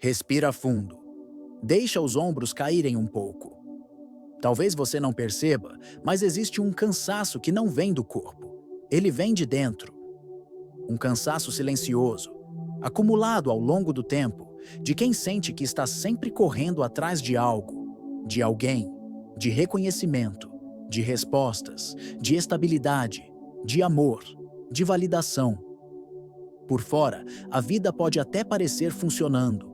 Respira fundo. Deixa os ombros caírem um pouco. Talvez você não perceba, mas existe um cansaço que não vem do corpo. Ele vem de dentro. Um cansaço silencioso, acumulado ao longo do tempo, de quem sente que está sempre correndo atrás de algo, de alguém, de reconhecimento, de respostas, de estabilidade, de amor, de validação. Por fora, a vida pode até parecer funcionando,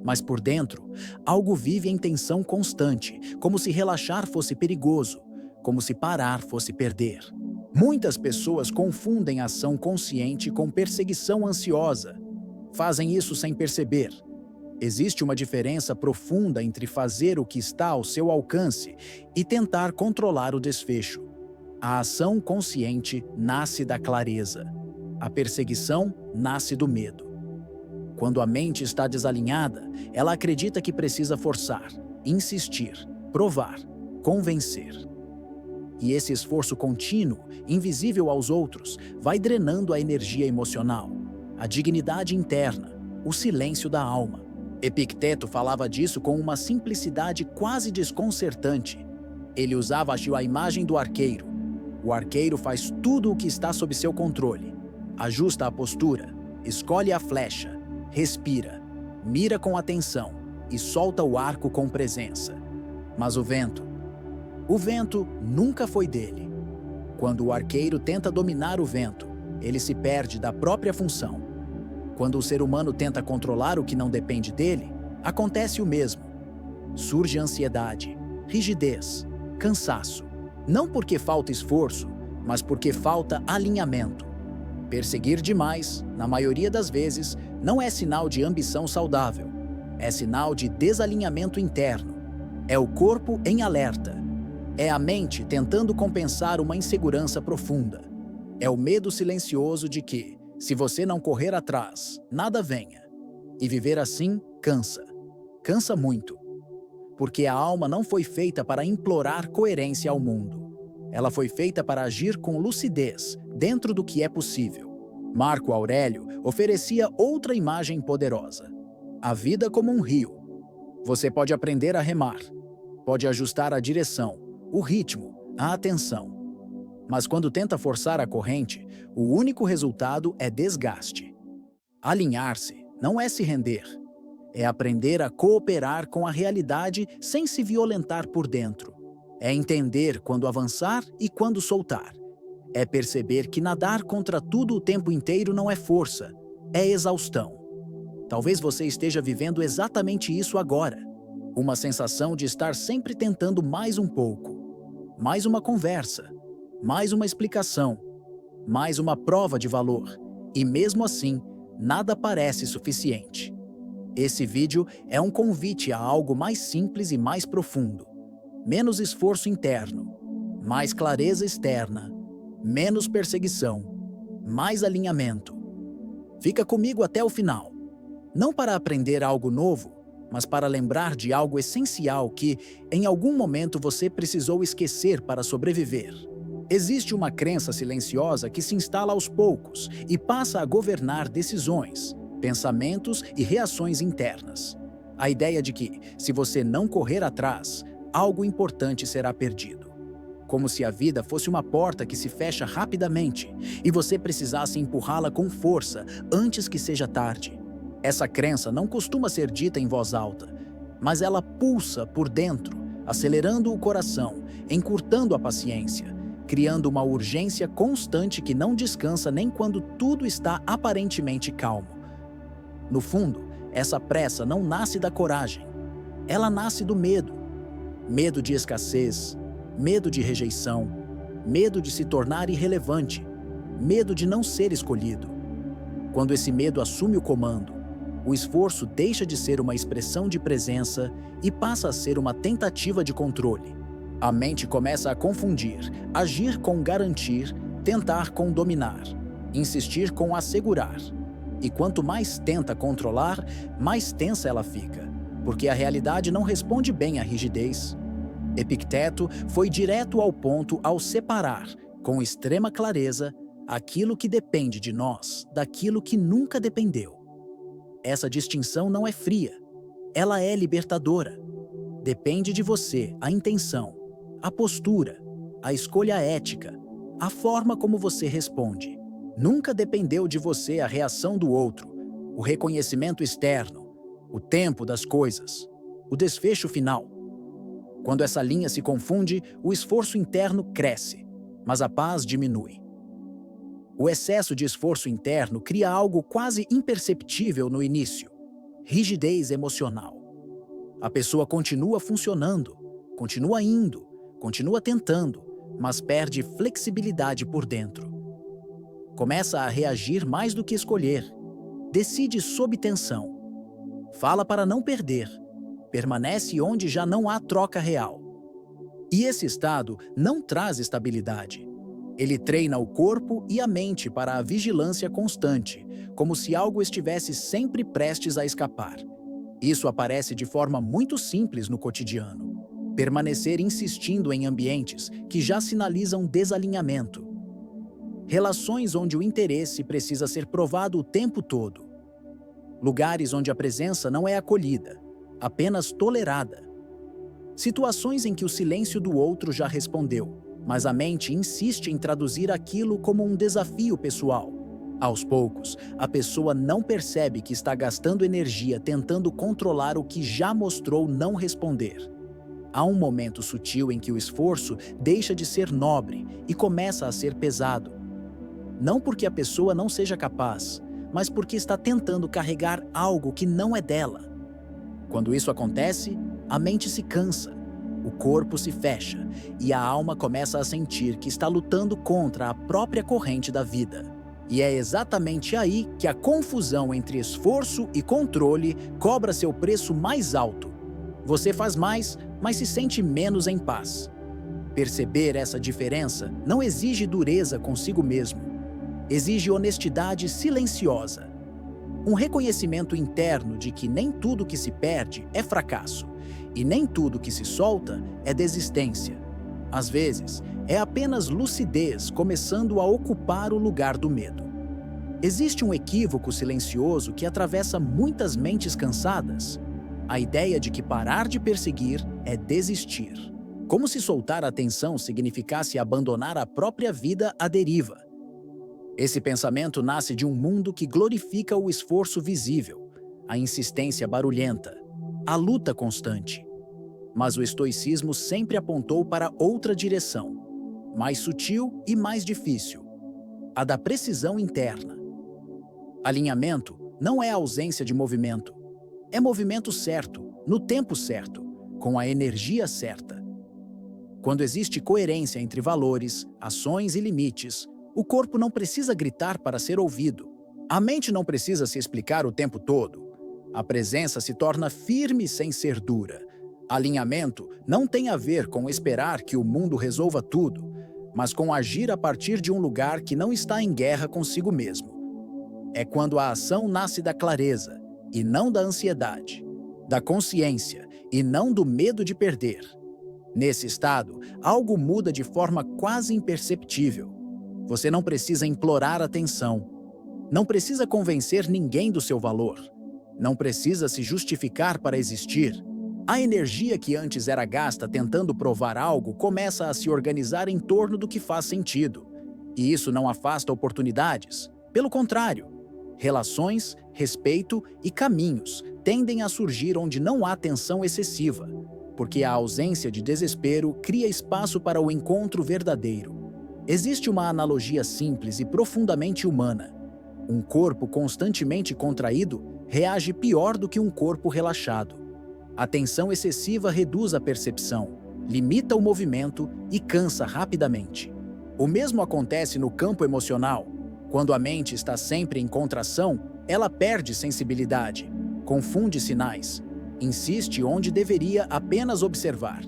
mas por dentro, algo vive em tensão constante, como se relaxar fosse perigoso, como se parar fosse perder. Muitas pessoas confundem ação consciente com perseguição ansiosa. Fazem isso sem perceber. Existe uma diferença profunda entre fazer o que está ao seu alcance e tentar controlar o desfecho. A ação consciente nasce da clareza. A perseguição nasce do medo. Quando a mente está desalinhada, ela acredita que precisa forçar, insistir, provar, convencer. E esse esforço contínuo, invisível aos outros, vai drenando a energia emocional, a dignidade interna, o silêncio da alma. Epicteto falava disso com uma simplicidade quase desconcertante. Ele usava a imagem do arqueiro. O arqueiro faz tudo o que está sob seu controle. Ajusta a postura, escolhe a flecha, respira, mira com atenção e solta o arco com presença. Mas o vento nunca foi dele. Quando o arqueiro tenta dominar o vento, ele se perde da própria função. Quando o ser humano tenta controlar o que não depende dele, acontece o mesmo. Surge ansiedade, rigidez, cansaço. Não porque falta esforço, mas porque falta alinhamento. Perseguir demais, na maioria das vezes, não é sinal de ambição saudável. É sinal de desalinhamento interno. É o corpo em alerta. É a mente tentando compensar uma insegurança profunda. É o medo silencioso de que, se você não correr atrás, nada venha. E viver assim cansa. Cansa muito. Porque a alma não foi feita para implorar coerência ao mundo. Ela foi feita para agir com lucidez, dentro do que é possível. Marco Aurélio oferecia outra imagem poderosa. A vida como um rio. Você pode aprender a remar, pode ajustar a direção, o ritmo, a atenção. Mas quando tenta forçar a corrente, o único resultado é desgaste. Alinhar-se não é se render. É aprender a cooperar com a realidade sem se violentar por dentro. É entender quando avançar e quando soltar. É perceber que nadar contra tudo o tempo inteiro não é força, é exaustão. Talvez você esteja vivendo exatamente isso agora. Uma sensação de estar sempre tentando mais um pouco. Mais uma conversa. Mais uma explicação. Mais uma prova de valor. E mesmo assim, nada parece suficiente. Esse vídeo é um convite a algo mais simples e mais profundo. Menos esforço interno, mais clareza externa, menos perseguição, mais alinhamento. Fica comigo até o final. Não para aprender algo novo, mas para lembrar de algo essencial que, em algum momento, você precisou esquecer para sobreviver. Existe uma crença silenciosa que se instala aos poucos e passa a governar decisões, pensamentos e reações internas. A ideia de que, se você não correr atrás, algo importante será perdido. Como se a vida fosse uma porta que se fecha rapidamente e você precisasse empurrá-la com força antes que seja tarde. Essa crença não costuma ser dita em voz alta, mas ela pulsa por dentro, acelerando o coração, encurtando a paciência, criando uma urgência constante que não descansa nem quando tudo está aparentemente calmo. No fundo, essa pressa não nasce da coragem. Ela nasce do medo. Medo de escassez, medo de rejeição, medo de se tornar irrelevante, medo de não ser escolhido. Quando esse medo assume o comando, o esforço deixa de ser uma expressão de presença e passa a ser uma tentativa de controle. A mente começa a confundir, agir com garantir, tentar com dominar, insistir com assegurar. E quanto mais tenta controlar, mais tensa ela fica, porque a realidade não responde bem à rigidez. Epicteto foi direto ao ponto ao separar, com extrema clareza, aquilo que depende de nós daquilo que nunca dependeu. Essa distinção não é fria, ela é libertadora. Depende de você a intenção, a postura, a escolha ética, a forma como você responde. Nunca dependeu de você a reação do outro, o reconhecimento externo, o tempo das coisas, o desfecho final. Quando essa linha se confunde, o esforço interno cresce, mas a paz diminui. O excesso de esforço interno cria algo quase imperceptível no início: rigidez emocional. A pessoa continua funcionando, continua indo, continua tentando, mas perde flexibilidade por dentro. Começa a reagir mais do que escolher. Decide sob tensão. Fala para não perder. Permanece onde já não há troca real. E esse estado não traz estabilidade. Ele treina o corpo e a mente para a vigilância constante, como se algo estivesse sempre prestes a escapar. Isso aparece de forma muito simples no cotidiano. Permanecer insistindo em ambientes que já sinalizam desalinhamento. Relações onde o interesse precisa ser provado o tempo todo. Lugares onde a presença não é acolhida, apenas tolerada. Situações em que o silêncio do outro já respondeu, mas a mente insiste em traduzir aquilo como um desafio pessoal. Aos poucos, a pessoa não percebe que está gastando energia tentando controlar o que já mostrou não responder. Há um momento sutil em que o esforço deixa de ser nobre e começa a ser pesado. Não porque a pessoa não seja capaz, mas porque está tentando carregar algo que não é dela. Quando isso acontece, a mente se cansa, o corpo se fecha e a alma começa a sentir que está lutando contra a própria corrente da vida. E é exatamente aí que a confusão entre esforço e controle cobra seu preço mais alto. Você faz mais, mas se sente menos em paz. Perceber essa diferença não exige dureza consigo mesmo. Exige honestidade silenciosa. Um reconhecimento interno de que nem tudo que se perde é fracasso, e nem tudo que se solta é desistência. Às vezes, é apenas lucidez começando a ocupar o lugar do medo. Existe um equívoco silencioso que atravessa muitas mentes cansadas: a ideia de que parar de perseguir é desistir. Como se soltar a tensão significasse abandonar a própria vida à deriva. Esse pensamento nasce de um mundo que glorifica o esforço visível, a insistência barulhenta, a luta constante. Mas o estoicismo sempre apontou para outra direção, mais sutil e mais difícil: a da precisão interna. Alinhamento não é ausência de movimento. É movimento certo, no tempo certo, com a energia certa. Quando existe coerência entre valores, ações e limites, o corpo não precisa gritar para ser ouvido. A mente não precisa se explicar o tempo todo. A presença se torna firme sem ser dura. Alinhamento não tem a ver com esperar que o mundo resolva tudo, mas com agir a partir de um lugar que não está em guerra consigo mesmo. É quando a ação nasce da clareza, e não da ansiedade, da consciência, e não do medo de perder. Nesse estado, algo muda de forma quase imperceptível. Você não precisa implorar atenção. Não precisa convencer ninguém do seu valor. Não precisa se justificar para existir. A energia que antes era gasta tentando provar algo começa a se organizar em torno do que faz sentido. E isso não afasta oportunidades. Pelo contrário, relações, respeito e caminhos tendem a surgir onde não há tensão excessiva, porque a ausência de desespero cria espaço para o encontro verdadeiro. Existe uma analogia simples e profundamente humana. Um corpo constantemente contraído reage pior do que um corpo relaxado. A tensão excessiva reduz a percepção, limita o movimento e cansa rapidamente. O mesmo acontece no campo emocional. Quando a mente está sempre em contração, ela perde sensibilidade, confunde sinais, insiste onde deveria apenas observar.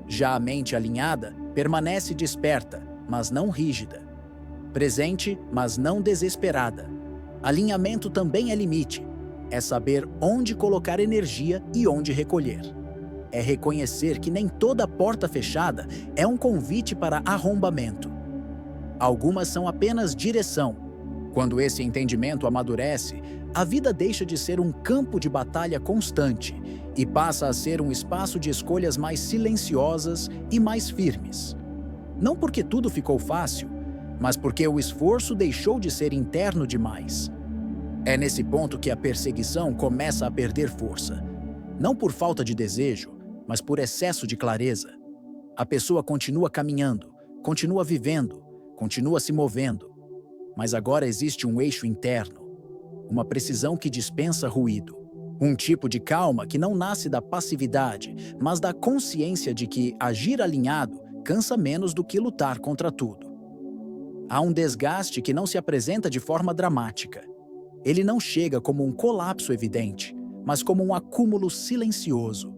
Já a mente alinhada permanece desperta, mas não rígida. Presente, mas não desesperada. Alinhamento também é limite. É saber onde colocar energia e onde recolher. É reconhecer que nem toda porta fechada é um convite para arrombamento. Algumas são apenas direção. Quando esse entendimento amadurece, a vida deixa de ser um campo de batalha constante e passa a ser um espaço de escolhas mais silenciosas e mais firmes. Não porque tudo ficou fácil, mas porque o esforço deixou de ser interno demais. É nesse ponto que a perseguição começa a perder força. Não por falta de desejo, mas por excesso de clareza. A pessoa continua caminhando, continua vivendo, continua se movendo. Mas agora existe um eixo interno, uma precisão que dispensa ruído. Um tipo de calma que não nasce da passividade, mas da consciência de que agir alinhado cansa menos do que lutar contra tudo. Há um desgaste que não se apresenta de forma dramática. Ele não chega como um colapso evidente, mas como um acúmulo silencioso.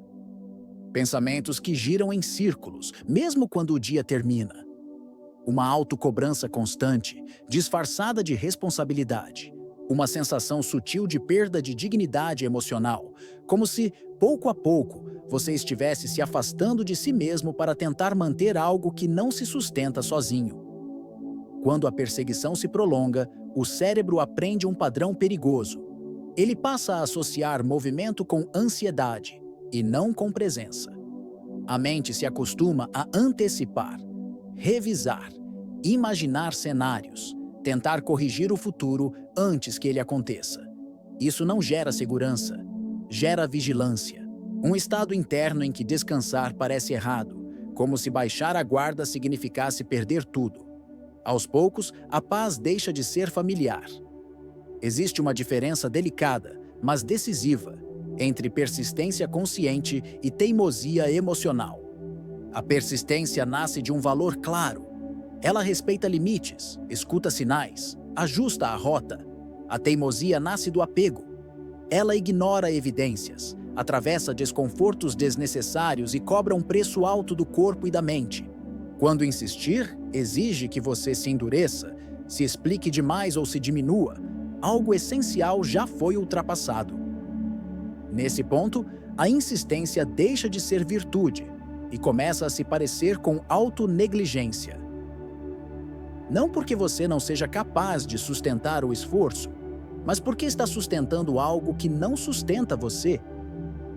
Pensamentos que giram em círculos, mesmo quando o dia termina. Uma autocobrança constante, disfarçada de responsabilidade. Uma sensação sutil de perda de dignidade emocional, como se, pouco a pouco, você estivesse se afastando de si mesmo para tentar manter algo que não se sustenta sozinho. Quando a perseguição se prolonga, o cérebro aprende um padrão perigoso. Ele passa a associar movimento com ansiedade, e não com presença. A mente se acostuma a antecipar, revisar, imaginar cenários, tentar corrigir o futuro antes que ele aconteça. Isso não gera segurança, gera vigilância. Um estado interno em que descansar parece errado, como se baixar a guarda significasse perder tudo. Aos poucos, a paz deixa de ser familiar. Existe uma diferença delicada, mas decisiva, entre persistência consciente e teimosia emocional. A persistência nasce de um valor claro. Ela respeita limites, escuta sinais, ajusta a rota. A teimosia nasce do apego. Ela ignora evidências, atravessa desconfortos desnecessários e cobra um preço alto do corpo e da mente. Quando insistir, exige que você se endureça, se explique demais ou se diminua. Algo essencial já foi ultrapassado. Nesse ponto, a insistência deixa de ser virtude e começa a se parecer com autonegligência. Não porque você não seja capaz de sustentar o esforço, mas porque está sustentando algo que não sustenta você.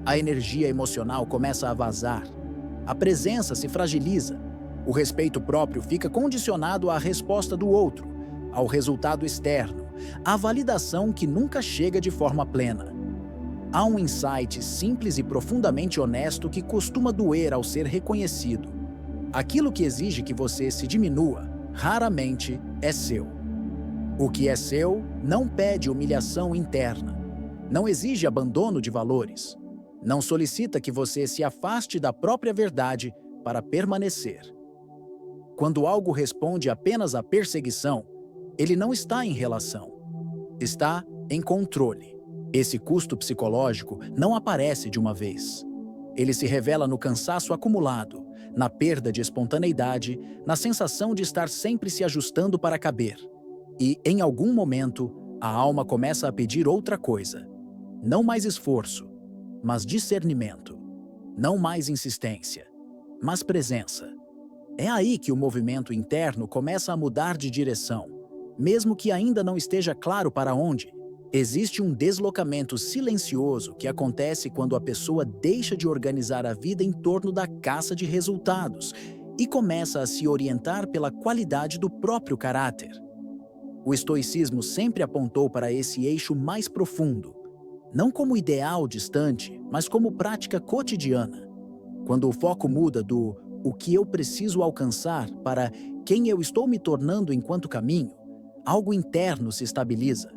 A energia emocional começa a vazar, a presença se fragiliza, o respeito próprio fica condicionado à resposta do outro, ao resultado externo, à validação que nunca chega de forma plena. Há um insight simples e profundamente honesto que costuma doer ao ser reconhecido. Aquilo que exige que você se diminua, raramente é seu. O que é seu não pede humilhação interna, não exige abandono de valores, não solicita que você se afaste da própria verdade para permanecer. Quando algo responde apenas à perseguição, ele não está em relação, está em controle. Esse custo psicológico não aparece de uma vez. Ele se revela no cansaço acumulado, na perda de espontaneidade, na sensação de estar sempre se ajustando para caber. E, em algum momento, a alma começa a pedir outra coisa. Não mais esforço, mas discernimento. Não mais insistência, mas presença. É aí que o movimento interno começa a mudar de direção, mesmo que ainda não esteja claro para onde. Existe um deslocamento silencioso que acontece quando a pessoa deixa de organizar a vida em torno da caça de resultados e começa a se orientar pela qualidade do próprio caráter. O estoicismo sempre apontou para esse eixo mais profundo, não como ideal distante, mas como prática cotidiana. Quando o foco muda do "o que eu preciso alcançar" para "quem eu estou me tornando enquanto caminho", algo interno se estabiliza.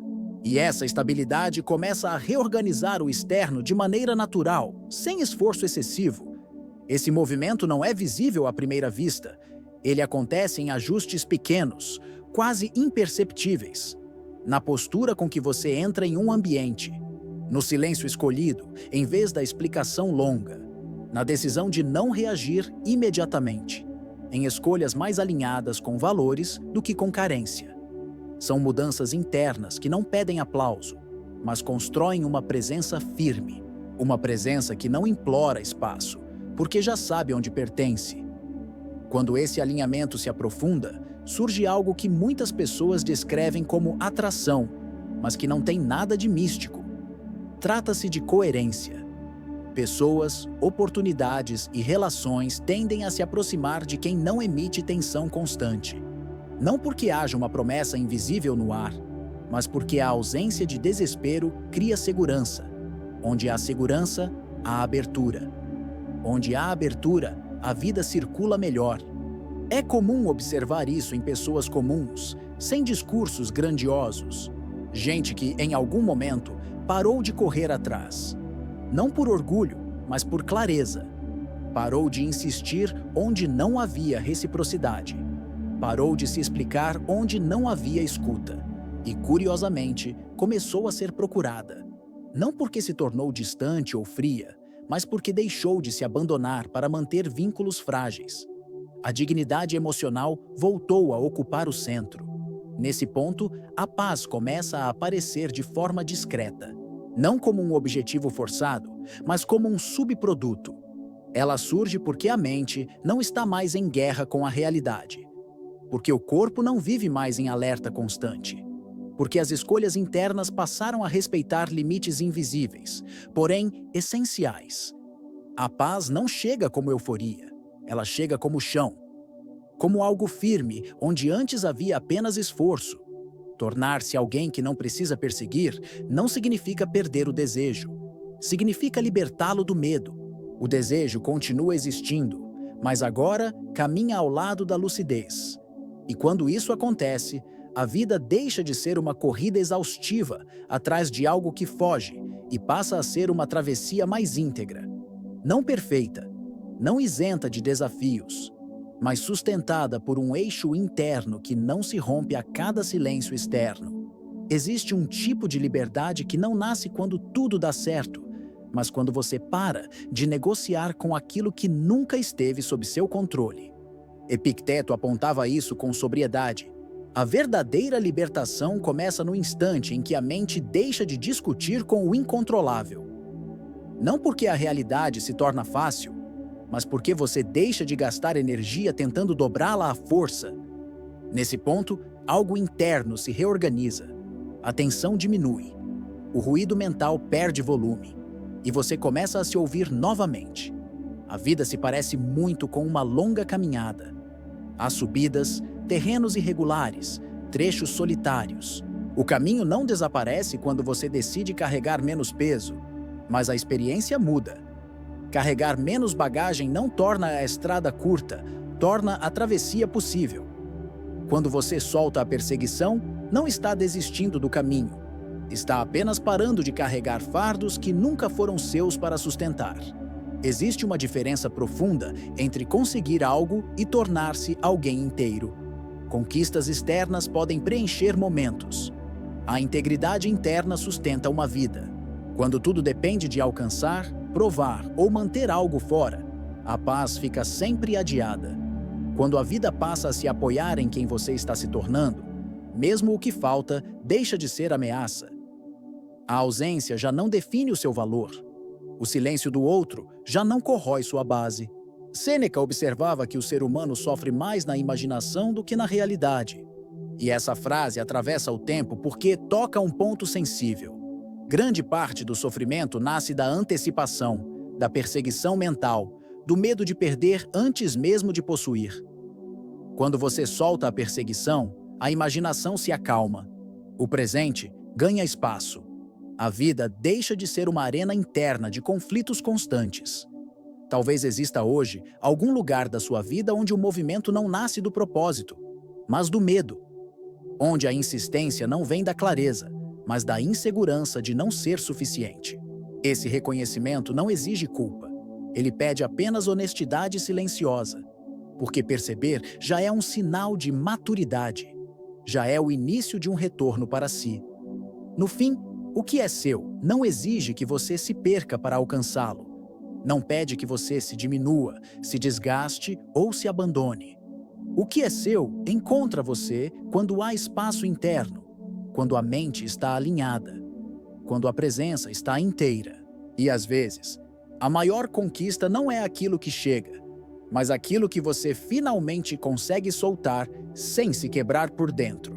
E essa estabilidade começa a reorganizar o externo de maneira natural, sem esforço excessivo. Esse movimento não é visível à primeira vista. Ele acontece em ajustes pequenos, quase imperceptíveis. Na postura com que você entra em um ambiente, no silêncio escolhido, em vez da explicação longa, na decisão de não reagir imediatamente, em escolhas mais alinhadas com valores do que com carência. São mudanças internas que não pedem aplauso, mas constroem uma presença firme, uma presença que não implora espaço, porque já sabe onde pertence. Quando esse alinhamento se aprofunda, surge algo que muitas pessoas descrevem como atração, mas que não tem nada de místico. Trata-se de coerência. Pessoas, oportunidades e relações tendem a se aproximar de quem não emite tensão constante. Não porque haja uma promessa invisível no ar, mas porque a ausência de desespero cria segurança. Onde há segurança, há abertura. Onde há abertura, a vida circula melhor. É comum observar isso em pessoas comuns, sem discursos grandiosos. Gente que, em algum momento, parou de correr atrás. Não por orgulho, mas por clareza. Parou de insistir onde não havia reciprocidade. Parou de se explicar onde não havia escuta. E, curiosamente, começou a ser procurada. Não porque se tornou distante ou fria, mas porque deixou de se abandonar para manter vínculos frágeis. A dignidade emocional voltou a ocupar o centro. Nesse ponto, a paz começa a aparecer de forma discreta. Não como um objetivo forçado, mas como um subproduto. Ela surge porque a mente não está mais em guerra com a realidade. Porque o corpo não vive mais em alerta constante. Porque as escolhas internas passaram a respeitar limites invisíveis, porém essenciais. A paz não chega como euforia, ela chega como chão. Como algo firme, onde antes havia apenas esforço. Tornar-se alguém que não precisa perseguir não significa perder o desejo. Significa libertá-lo do medo. O desejo continua existindo, mas agora caminha ao lado da lucidez. E quando isso acontece, a vida deixa de ser uma corrida exaustiva atrás de algo que foge e passa a ser uma travessia mais íntegra. Não perfeita, não isenta de desafios, mas sustentada por um eixo interno que não se rompe a cada silêncio externo. Existe um tipo de liberdade que não nasce quando tudo dá certo, mas quando você para de negociar com aquilo que nunca esteve sob seu controle. Epicteto apontava isso com sobriedade. A verdadeira libertação começa no instante em que a mente deixa de discutir com o incontrolável. Não porque a realidade se torna fácil, mas porque você deixa de gastar energia tentando dobrá-la à força. Nesse ponto, algo interno se reorganiza. A tensão diminui. O ruído mental perde volume. E você começa a se ouvir novamente. A vida se parece muito com uma longa caminhada. Há subidas, terrenos irregulares, trechos solitários. O caminho não desaparece quando você decide carregar menos peso, mas a experiência muda. Carregar menos bagagem não torna a estrada curta, torna a travessia possível. Quando você solta a perseguição, não está desistindo do caminho. Está apenas parando de carregar fardos que nunca foram seus para sustentar. Existe uma diferença profunda entre conseguir algo e tornar-se alguém inteiro. Conquistas externas podem preencher momentos. A integridade interna sustenta uma vida. Quando tudo depende de alcançar, provar ou manter algo fora, a paz fica sempre adiada. Quando a vida passa a se apoiar em quem você está se tornando, mesmo o que falta deixa de ser ameaça. A ausência já não define o seu valor. O silêncio do outro já não corrói sua base. Sêneca observava que o ser humano sofre mais na imaginação do que na realidade. E essa frase atravessa o tempo porque toca um ponto sensível. Grande parte do sofrimento nasce da antecipação, da perseguição mental, do medo de perder antes mesmo de possuir. Quando você solta a perseguição, a imaginação se acalma. O presente ganha espaço. A vida deixa de ser uma arena interna de conflitos constantes. Talvez exista hoje algum lugar da sua vida onde o movimento não nasce do propósito, mas do medo. Onde a insistência não vem da clareza, mas da insegurança de não ser suficiente. Esse reconhecimento não exige culpa. Ele pede apenas honestidade silenciosa, porque perceber já é um sinal de maturidade. Já é o início de um retorno para si. No fim, o que é seu não exige que você se perca para alcançá-lo. Não pede que você se diminua, se desgaste ou se abandone. O que é seu encontra você quando há espaço interno, quando a mente está alinhada, quando a presença está inteira. E às vezes, a maior conquista não é aquilo que chega, mas aquilo que você finalmente consegue soltar sem se quebrar por dentro.